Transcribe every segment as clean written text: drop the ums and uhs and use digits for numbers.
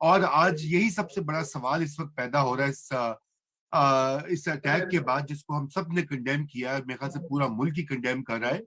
اور آج یہی سب سے بڑا سوال اس وقت پیدا ہو رہا ہے اس اٹیک کے بعد، جس کو ہم سب نے کنڈیم کیا ہے، میرے خیال سے پورا ملک ہی کنڈیم کر رہا ہے،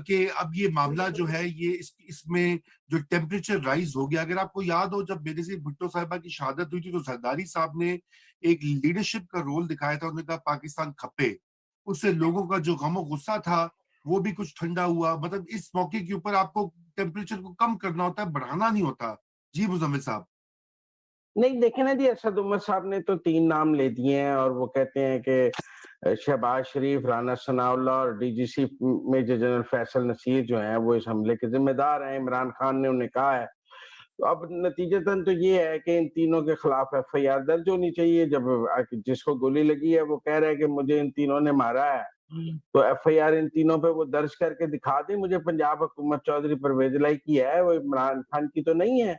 کہ اب یہ معاملہ جو ہے یہ اس میں جو ٹیمپریچر رائز ہو گیا. اگر آپ کو یاد ہو، جب بینظیر بھٹو صاحبہ کی شہادت ہوئی تھی تو زرداری صاحب نے ایک لیڈرشپ کا رول دکھایا تھا. انہوں نے کہا پاکستان کھپے. اس سے لوگوں کا جو غم و غصہ تھا وہ بھی کچھ ٹھنڈا ہوا. مطلب اس موقع کے اوپر آپ کو ٹیمپریچر کو کم کرنا ہوتا ہے، بڑھانا نہیں ہوتا. جی مزمل صاحب. نہیں دیکھیں نا جی، اسد عمر صاحب نے تو 3 نام لے دیے ہیں، اور وہ کہتے ہیں کہ شہباز شریف، رانا ثناء اللہ اور ڈی جی سی میجر جنرل فیصل نصیر جو ہیں وہ اس حملے کے ذمہ دار ہیں. عمران خان نے انہیں کہا ہے. تو اب نتیجتاً تو یہ ہے کہ ان تینوں کے خلاف ایف آئی آر درج ہونی چاہیے. جب جس کو گولی لگی ہے وہ کہہ رہا ہے کہ مجھے ان تینوں نے مارا ہے، تو ایف آئی آر ان تینوں پہ وہ درج کر کے دکھا دیں مجھے. پنجاب حکومت چودھری پرویز الہی کی ہے، وہ عمران خان کی تو نہیں ہے.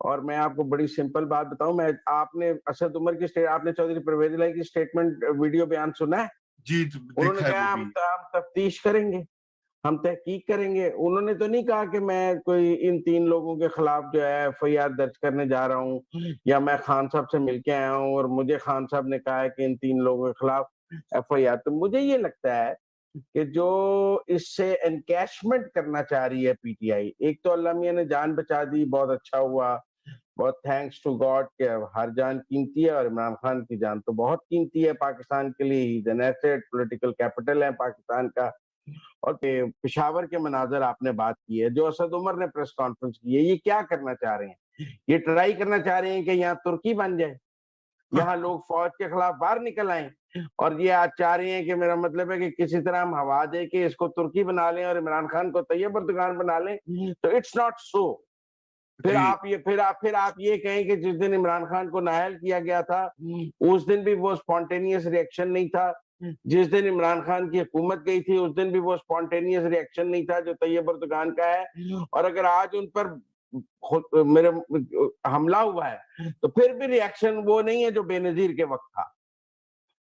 اور میں آپ کو بڑی سمپل بات بتاؤں، آپ نے اسد عمر کی آپ نے چودھری پرویز الہی کی سٹیٹمنٹ ویڈیو بیان سنا ہے؟ جی انہوں نے دیکھا ہے کہا وہ ہم بھی. تفتیش کریں گے، ہم تحقیق کریں گے. انہوں نے تو نہیں کہا کہ میں کوئی ان 3 لوگوں کے خلاف جو ہے ایف آئی آر درج کرنے جا رہا ہوں، یا میں خان صاحب سے مل کے آیا ہوں اور مجھے خان صاحب نے کہا ہے کہ ان 3 لوگوں کے خلاف ایف آئی آر. تو مجھے یہ لگتا ہے کہ جو اس سے انکیشمنٹ کرنا چاہ رہی ہے پی ٹی آئی، ایک تو اللہ میاں نے جان بچا دی، بہت اچھا ہوا، بہت تھینکس ٹو گاڈ کہ ہر جان قیمتی ہے، اور عمران خان کی جان تو بہت قیمتی ہے پاکستان کے لیے. پولیٹیکل کیپٹل ہے پاکستان کا. اور پشاور کے مناظر آپ نے بات کی ہے، جو اسد عمر نے پریس کانفرنس کی ہے، یہ کیا کرنا چاہ رہے ہیں؟ یہ ٹرائی کرنا چاہ رہے ہیں کہ یہاں ترکی بن جائے، یہاں لوگ فوج کے خلاف باہر نکل آئیں. اور یہ آج چاہ رہے ہیں کہ میرا مطلب ہے کہ کسی طرح ہم ہوا دے کے اس کو ترکی بنا لیں اور عمران خان کو طیب اردگان بنا لیں. تو اٹس ناٹ سو. پھر آپ یہ کہیں کہ جس دن عمران خان کو نااہل کیا گیا تھا اس دن بھی وہ سپونٹینیس ریئیکشن نہیں تھا. جس دن عمران خان کی حکومت گئی تھی اس دن بھی وہ سپونٹینیس ریئیکشن نہیں تھا جو طیب اردگان کا ہے. اور اگر آج ان پر میرے حملہ ہوا ہے تو پھر بھی ریئیکشن وہ نہیں ہے جو بے نظیر کے وقت تھا.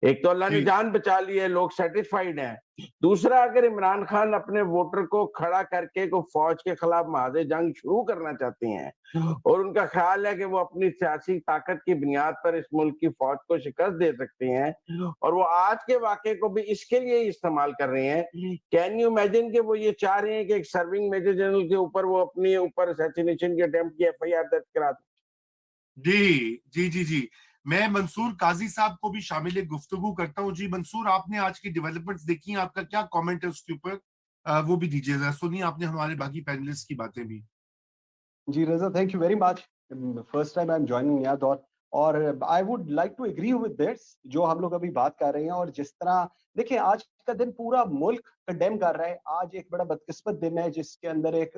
ایک تو اللہ نے جان بچا لی ہے، لوگ سیٹسفائیڈ ہیں. دوسرا، اگر عمران خان اپنے ووٹر کو کھڑا کر کے کو فوج کے خلاف محاذ جنگ شروع کرنا چاہتے ہیں اور ان کا خیال ہے کہ وہ اپنی سیاسی طاقت کی بنیاد پر اس ملک کی فوج کو شکست دے سکتے ہیں، اور وہ آج کے واقعے کو بھی اس کے لیے استعمال کر رہے ہیں. کین یو امیجن کہ وہ یہ چاہ رہے ہیں کہ ایک سرونگ میجر جنرل کے اوپر وہ اپنے اوپر اسیسینیشن کی اٹیمپٹ کی ایف آئی آر درج کرا دیں؟ جی میں منصور قاضی صاحب کو بھی شامل گفتگو کرتا ہوں. جی منصور، آپ نے آج کی ڈیولپمنٹس دیکھی ہیں، آپ کا کیا کامنٹ ہے اس کے اوپر؟ وہ بھی دیجیے ذرا، سنیے آپ نے ہمارے باقی پینلسٹ کی باتیں بھی. Ji Raza, thank you very much. First time I am joining یاد. اور I would like to agree with this جو ہم لوگ ابھی بات کر رہے ہیں. اور جس طرح دیکھیں آج کا دن پورا ملک کنڈیم کر رہا ہے. آج ایک بڑا بدقسمت دن ہے جس کے اندر ایک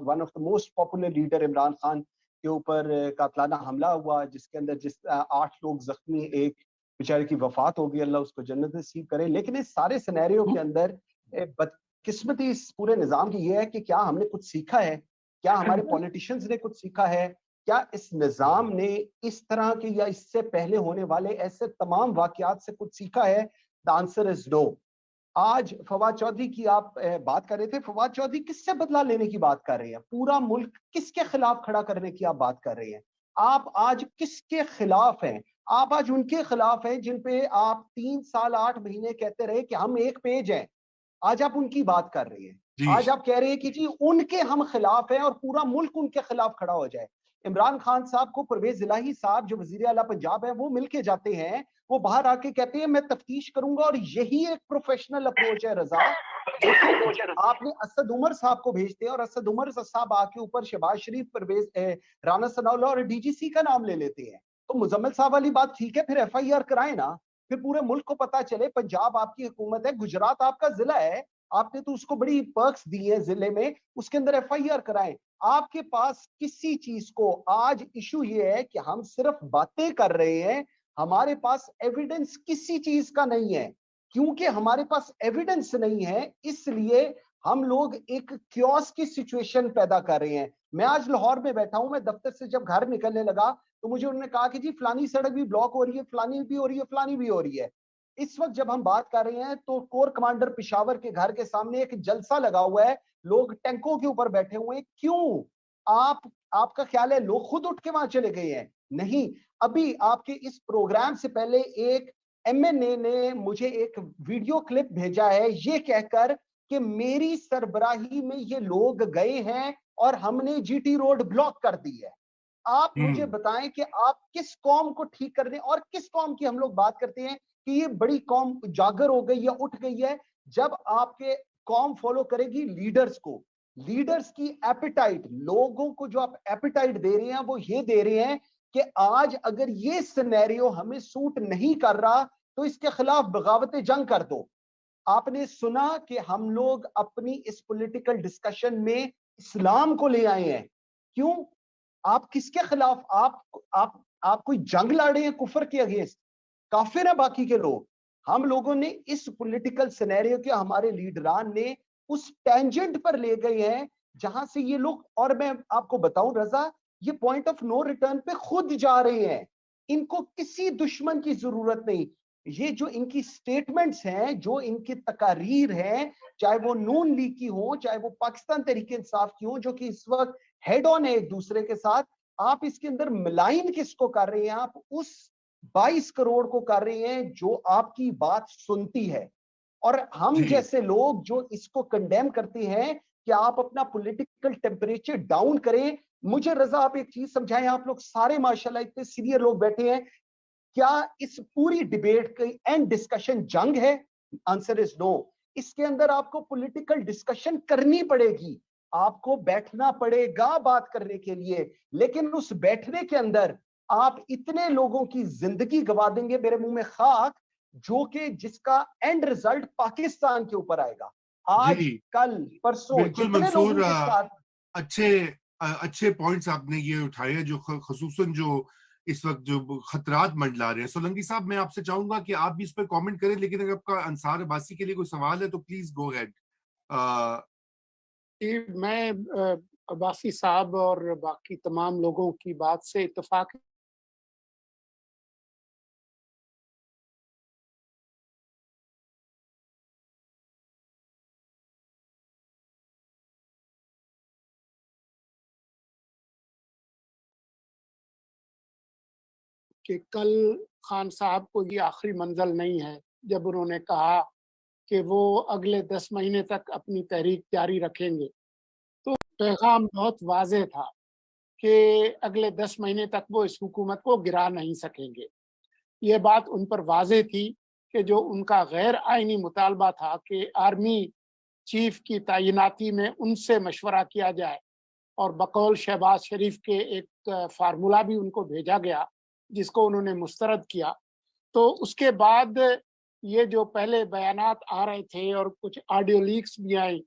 one of the most popular leader Imran Khan کے اوپر قاتلانہ حملہ ہوا، جس کے اندر 8 لوگ زخمی، ایک بیچارے کی وفات ہو گئی، اللہ اس کو جنت نصیب کرے. لیکن اس سارے سینیریو کے اندر بدقسمتی اس پورے نظام کی یہ ہے کہ کیا ہم نے کچھ سیکھا ہے؟ کیا ہمارے پولیٹیشنز نے کچھ سیکھا ہے؟ کیا اس نظام نے اس طرح کے یا اس سے پہلے ہونے والے ایسے تمام واقعات سے کچھ سیکھا ہے؟ The answer is no. آج فواد چودھری کی آپ بات کر رہے تھے. فواد چودھری کس سے بدلہ لینے کی بات کر رہے ہیں؟ پورا ملک کس کے خلاف کھڑا کرنے کی آپ بات کر رہے ہیں؟ آپ آج کس کے خلاف ہیں؟ آپ آج ان کے خلاف ہیں جن پہ آپ 3 سال 8 مہینے کہتے رہے کہ ہم ایک پیج ہیں. آج آپ ان کی بات کر رہے ہیں. آج آپ کہہ رہے ہیں کہ جی ان کے ہم خلاف ہیں اور پورا ملک ان کے خلاف کھڑا ہو جائے. عمران خان صاحب کو پرویز الہی صاحب جو وزیر اعلیٰ پنجاب ہیں وہ مل کے جاتے ہیں، وہ باہر آ کے کہتے ہیں میں تفتیش کروں گا. اور یہی ایک پروفیشنل اپروچ ہے رضا. آپ نے اسد عمر صاحب کو بھیجتے ہیں اور اسد عمر صاحب آ کے اوپر شہباز شریف، پرویز، رانا ثناء اللہ اور ڈی جی سی کا نام لے لیتے ہیں. تو مزمل صاحب والی بات ٹھیک ہے، پھر ایف آئی آر کرائیں نا، پھر پورے ملک کو پتا چلے. پنجاب آپ کی حکومت ہے، گجرات آپ کا ضلع ہے، آپ نے تو اس کو بڑی پرکس دی ہیں ضلع میں، اس کے اندر ایف آئی آر کرائیں. آپ کے پاس کسی چیز کو آج ایشو یہ ہے کہ ہم صرف باتیں کر رہے ہیں، ہمارے پاس ایویڈنس کسی چیز کا نہیں ہے. کیونکہ ہمارے پاس ایویڈنس نہیں ہے اس لیے ہم لوگ ایک کیوس کی سچویشن پیدا کر رہے ہیں. میں آج لاہور میں بیٹھا ہوں، میں دفتر سے جب گھر نکلنے لگا تو مجھے انہوں نے کہا کہ جی فلانی سڑک بھی بلاک ہو رہی ہے، فلانی بھی ہو رہی ہے، فلانی بھی ہو رہی ہے. اس وقت جب ہم بات کر رہے ہیں تو کور کمانڈر پشاور کے گھر کے سامنے ایک جلسہ لگا ہوا ہے، لوگ ٹینکوں کے اوپر بیٹھے ہوئے ہیں. کیوں؟ آپ کا خیال ہے لوگ خود اٹھ کے وہاں چلے گئے ہیں؟ نہیں. ابھی آپ کے اس پروگرام سے پہلے ایک MNA نے مجھے ایک ویڈیو کلپ بھیجا ہے یہ کہہ کر کہ میری سربراہی میں یہ لوگ گئے ہیں اور ہم نے GT روڈ بلاک کر دی ہے. آپ مجھے بتائیں کہ آپ کس قوم کو ٹھیک کر دیں, اور کس قوم کی ہم لوگ بات کرتے ہیں کہ یہ بڑی قوم جاگر ہو گئی یا اٹھ گئی ہے, جب آپ کے قوم فالو کرے گی لیڈرز کو. لیڈرز کی ایپیٹائٹ, لوگوں کو جو آپ ایپیٹائٹ دے رہے ہیں وہ یہ دے رہے ہیں کہ آج اگر یہ سینیریو ہمیں سوٹ نہیں کر رہا تو اس کے خلاف بغاوت جنگ کر دو. آپ نے سنا کہ ہم لوگ اپنی اس پولیٹیکل ڈسکشن میں اسلام کو لے آئے ہیں. کیوں؟ آپ کس کے خلاف؟ آپ کوئی جنگ لڑے ہیں کفر کے اگینسٹ؟ کافر ہیں باقی کے لوگ. ہم لوگوں نے اس پولیٹیکل سینیریو کے ہمارے لیڈران نے اس ٹینجنٹ پر لے گئے ہیں جہاں سے یہ لوگ, اور میں آپ کو بتاؤں رضا, یہ پوائنٹ آف نو ریٹرن پہ خود جا رہے ہیں. ان کو کسی دشمن کی ضرورت نہیں. یہ جو ان کی سٹیٹمنٹس ہیں, جو ان کی تقاریر ہیں, چاہے وہ نون لیگ کی ہوں, چاہے وہ پاکستان تحریک انصاف کی ہوں, جو کہ اس وقت ہیڈ آن ہے ایک دوسرے کے ساتھ, آپ اس کے اندر ملائن کس کو کر رہے ہیں؟ آپ اس 22 کروڑ کو کر رہے ہیں جو آپ کی بات سنتی ہے. اور ہم جیسے لوگ جو اس کو کنڈیم کرتے ہیں کہ آپ اپنا پولیٹیکل ٹیمپریچر ڈاؤن کریں. مجھے رضا آپ ایک چیز سمجھائیں, آپ لوگ سارے ماشاءاللہ اتنے سینئر لوگ بیٹھے ہیں, کیا اس پوری ڈیبیٹ کی اینڈ ڈسکشن جنگ ہے؟ آنسر از نو. اس کے اندر آپ کو پولیٹیکل ڈسکشن کرنی پڑے گی, آپ کو بیٹھنا پڑے گا بات کرنے کے لیے, لیکن اس بیٹھنے کے اندر آپ اتنے لوگوں کی زندگی گوا دیں گے, میرے منہ میں خاک, جو کہ جس کا اینڈ ریزلٹ پاکستان کے اوپر آئے گا. آج کل پرسوں بالکل جتنے منصور, لوگوں کے ساتھ اچھے پوائنٹس آپ نے یہ اٹھائے جو خصوصاً جو اس وقت جو خطرات منڈلا رہے ہیں. سولنگی صاحب, میں آپ سے چاہوں گا کہ آپ بھی اس پہ کامنٹ کریں, لیکن اگر آپ کا انصار عباسی کے لیے کوئی سوال ہے تو پلیز گو ہیڈ. میں عباسی صاحب اور باقی تمام لوگوں کی بات سے اتفاق کہ کل خان صاحب کو یہ آخری منزل نہیں ہے جب انہوں نے کہا کہ وہ اگلے 10 مہینے تک اپنی تحریک جاری رکھیں گے. تو پیغام بہت واضح تھا کہ اگلے 10 مہینے تک وہ اس حکومت کو گرا نہیں سکیں گے. یہ بات ان پر واضح تھی کہ جو ان کا غیر آئینی مطالبہ تھا کہ آرمی چیف کی تعیناتی میں ان سے مشورہ کیا جائے, اور بقول شہباز شریف کے ایک فارمولہ بھی ان کو بھیجا گیا جس کو انہوں نے مسترد کیا. تو اس کے بعد یہ جو پہلے بیانات آ رہے تھے اور کچھ آڈیو لیکس بھی آئیں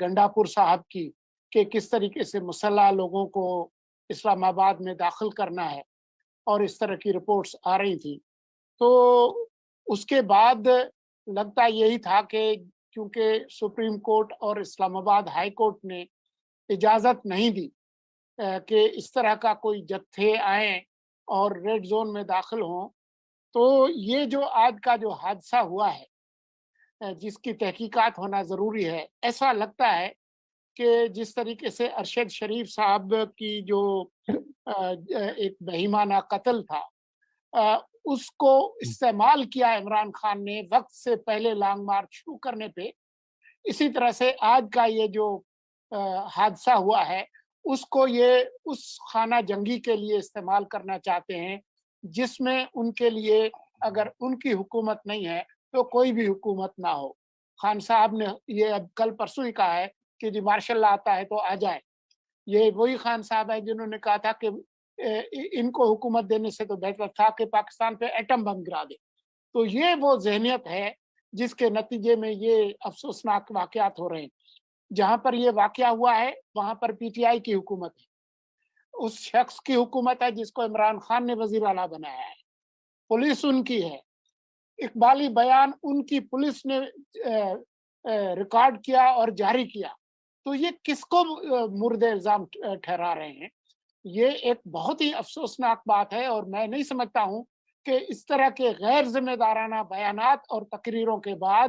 گنڈاپور صاحب کی کہ کس طریقے سے مسلح لوگوں کو اسلام آباد میں داخل کرنا ہے, اور اس طرح کی رپورٹس آ رہی تھی. تو اس کے بعد لگتا یہی تھا کہ کیونکہ سپریم کورٹ اور اسلام آباد ہائی کورٹ نے اجازت نہیں دی کہ اس طرح کا کوئی جتھے آئیں اور ریڈ زون میں داخل ہوں, تو یہ جو آج کا جو حادثہ ہوا ہے جس کی تحقیقات ہونا ضروری ہے, ایسا لگتا ہے کہ جس طریقے سے ارشد شریف صاحب کی جو ایک بہیمانہ قتل تھا اس کو استعمال کیا عمران خان نے وقت سے پہلے لانگ مارچ شروع کرنے پہ, اسی طرح سے آج کا یہ جو حادثہ ہوا ہے اس کو یہ اس خانہ جنگی کے لیے استعمال کرنا چاہتے ہیں جس میں ان کے لیے اگر ان کی حکومت نہیں ہے تو کوئی بھی حکومت نہ ہو. خان صاحب نے یہ اب کل پرسوں ہی کہا ہے کہ جی مارشل لا آتا ہے تو آ جائے. یہ وہی خان صاحب ہیں جنہوں نے کہا تھا کہ ان کو حکومت دینے سے تو بہتر تھا کہ پاکستان پہ ایٹم بم گرا دے. تو یہ وہ ذہنیت ہے جس کے نتیجے میں یہ افسوسناک واقعات ہو رہے ہیں. جہاں پر یہ واقعہ ہوا ہے وہاں پر PTI کی حکومت ہے, اس شخص کی حکومت ہے جس کو عمران خان نے وزیر اعلیٰ بنایا ہے, پولیس ان کی ہے, اقبالی بیان ان کی پولیس نے ریکارڈ کیا اور جاری کیا. تو یہ کس کو مورد الزام ٹھہرا رہے ہیں؟ یہ ایک بہت ہی افسوسناک بات ہے, اور میں نہیں سمجھتا ہوں کہ اس طرح کے غیر ذمہ دارانہ بیانات اور تقریروں کے بعد